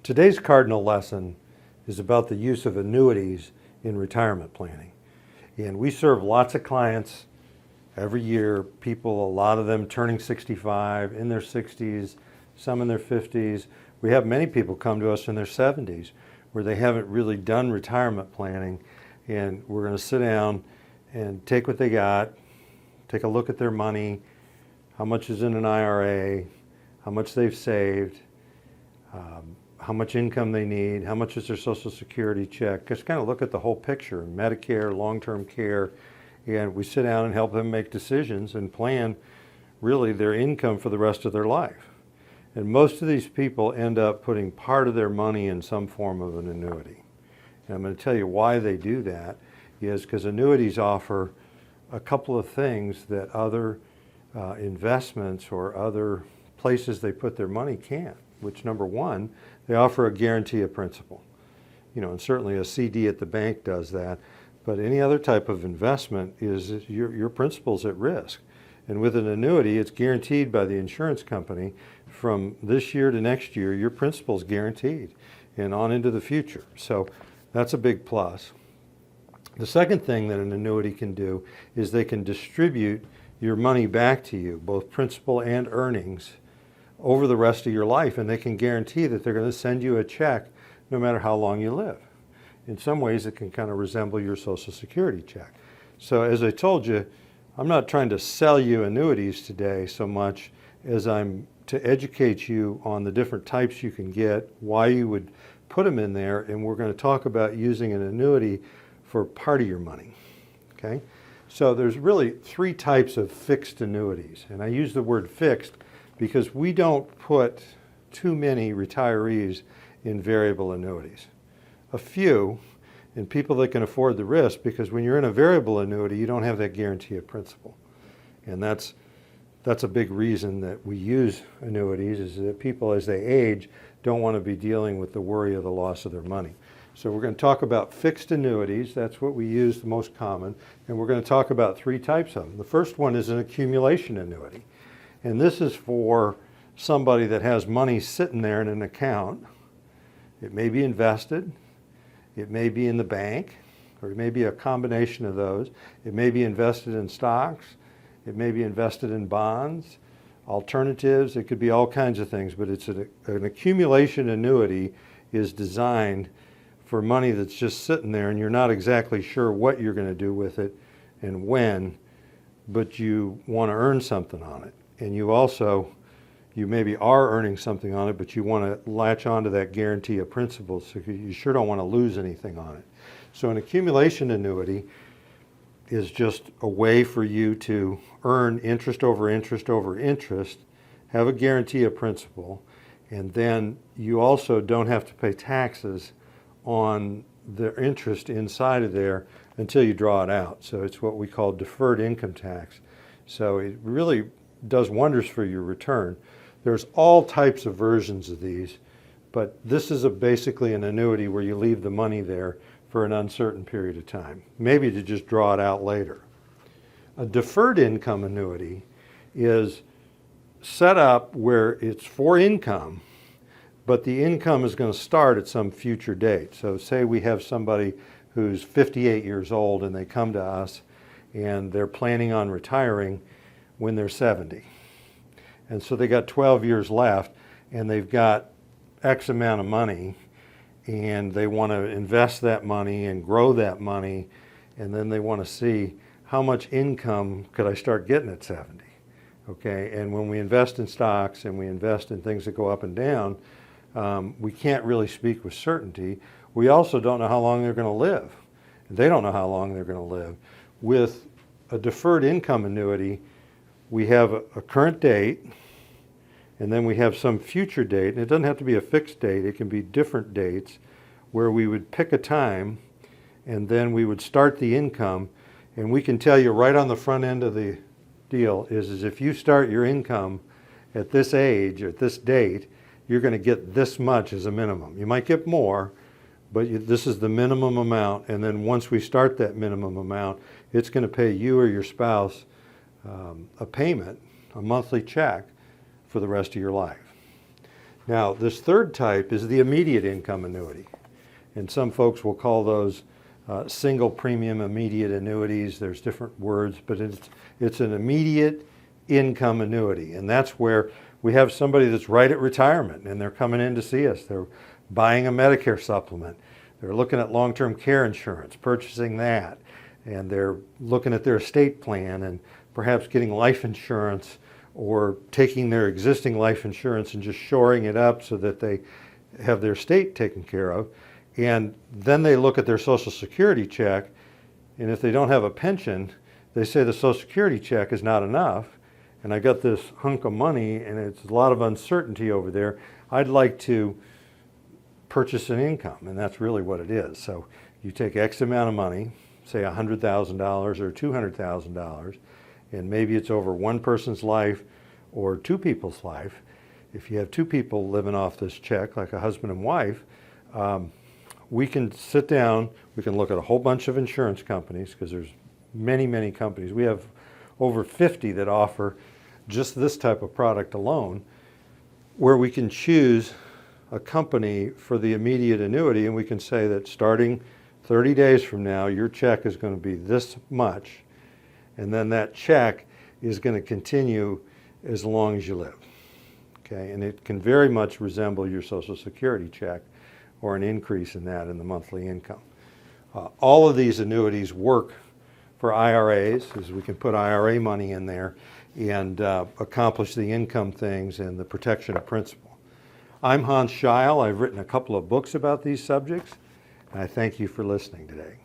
Today's cardinal lesson is about the use of annuities in retirement planning. And we serve lots of clients every year, people, a lot of them turning 65, in their 60s, some in their 50s. We have many people come to us in their 70s where they haven't really done retirement planning, and we're going to sit down and take what they got, take a look at their money, how much is in an IRA, how much they've saved, how much income they need, how much is their Social Security check. Just kind of look at the whole picture, Medicare, long-term care, and we sit down and help them make decisions and plan really their income for the rest of their life. And most of these people end up putting part of their money in some form of an annuity. And I'm going to tell you why they do that is because annuities offer a couple of things that other investments or other places they put their money can't. Which, number one, they offer a guarantee of principal. And certainly a CD at the bank does that, but any other type of investment is your principal's at risk. And with an annuity, it's guaranteed by the insurance company from this year to next year, your principal's guaranteed and on into the future. So that's a big plus. The second thing that an annuity can do is they can distribute your money back to you, both principal and earnings, over the rest of your life, and they can guarantee that they're going to send you a check no matter how long you live. In some ways, it can kind of resemble your Social Security check. So as I told you, I'm not trying to sell you annuities today so much as I'm to educate you on the different types you can get, why you would put them in there, and we're going to talk about using an annuity for part of your money. Okay? So there's really three types of fixed annuities, and I use the word fixed because we don't put too many retirees in variable annuities. A few, and people that can afford the risk, because when you're in a variable annuity, you don't have that guarantee of principal. And that's a big reason that we use annuities, is that people as they age don't want to be dealing with the worry of the loss of their money. So we're going to talk about fixed annuities. That's what we use the most common. And we're going to talk about three types of them. The first one is an accumulation annuity. And this is for somebody that has money sitting there in an account. It may be invested, it may be in the bank, or it may be a combination of those. It may be invested in stocks, it may be invested in bonds, alternatives, it could be all kinds of things, but it's an accumulation annuity is designed for money that's just sitting there and you're not exactly sure what you're going to do with it and when, but you want to earn something on it. And you maybe are earning something on it, but you want to latch onto that guarantee of principal, so you sure don't want to lose anything on it. So an accumulation annuity is just a way for you to earn interest over interest over interest, have a guarantee of principal, and then you also don't have to pay taxes on the interest inside of there until you draw it out. So it's what we call deferred income tax. So it really does wonders for your return. There's all types of versions of these, but this is basically an annuity where you leave the money there for an uncertain period of time, maybe to just draw it out later. A deferred income annuity is set up where it's for income, but the income is going to start at some future date. So say we have somebody who's 58 years old and they come to us and they're planning on retiring when they're 70. And so they got 12 years left and they've got X amount of money and they want to invest that money and grow that money, and then they want to see how much income could I start getting at 70. Okay, and when we invest in stocks and we invest in things that go up and down, we can't really speak with certainty. We also don't know how long they're going to live. They don't know how long they're going to live. With a deferred income annuity, we have a current date, and then we have some future date. And it doesn't have to be a fixed date. It can be different dates where we would pick a time, and then we would start the income. And we can tell you right on the front end of the deal is if you start your income at this age, or at this date, you're going to get this much as a minimum. You might get more, but this is the minimum amount. And then once we start that minimum amount, it's going to pay you or your spouse a payment, a monthly check, for the rest of your life. Now, this third type is the immediate income annuity. And some folks will call those single premium immediate annuities. There's different words, but it's an immediate income annuity. And that's where we have somebody that's right at retirement and they're coming in to see us. They're buying a Medicare supplement. They're looking at long-term care insurance, purchasing that. And they're looking at their estate plan and perhaps getting life insurance or taking their existing life insurance and just shoring it up so that they have their estate taken care of. And then they look at their Social Security check, and if they don't have a pension, they say the Social Security check is not enough, and I got this hunk of money, and it's a lot of uncertainty over there. I'd like to purchase an income, and that's really what it is. So you take X amount of money, say $100,000 or $200,000, and maybe it's over one person's life or two people's life. If you have two people living off this check, like a husband and wife, we can sit down, we can look at a whole bunch of insurance companies, because there's many, many companies. We have over 50 that offer just this type of product alone, where we can choose a company for the immediate annuity, and we can say that starting 30 days from now, your check is going to be this much, and then that check is going to continue as long as you live. Okay, and it can very much resemble your Social Security check, or an increase in that in the monthly income. All of these annuities work for IRAs, as we can put IRA money in there and accomplish the income things and the protection of principal. I'm Hans Scheil. I've written a couple of books about these subjects, and I thank you for listening today.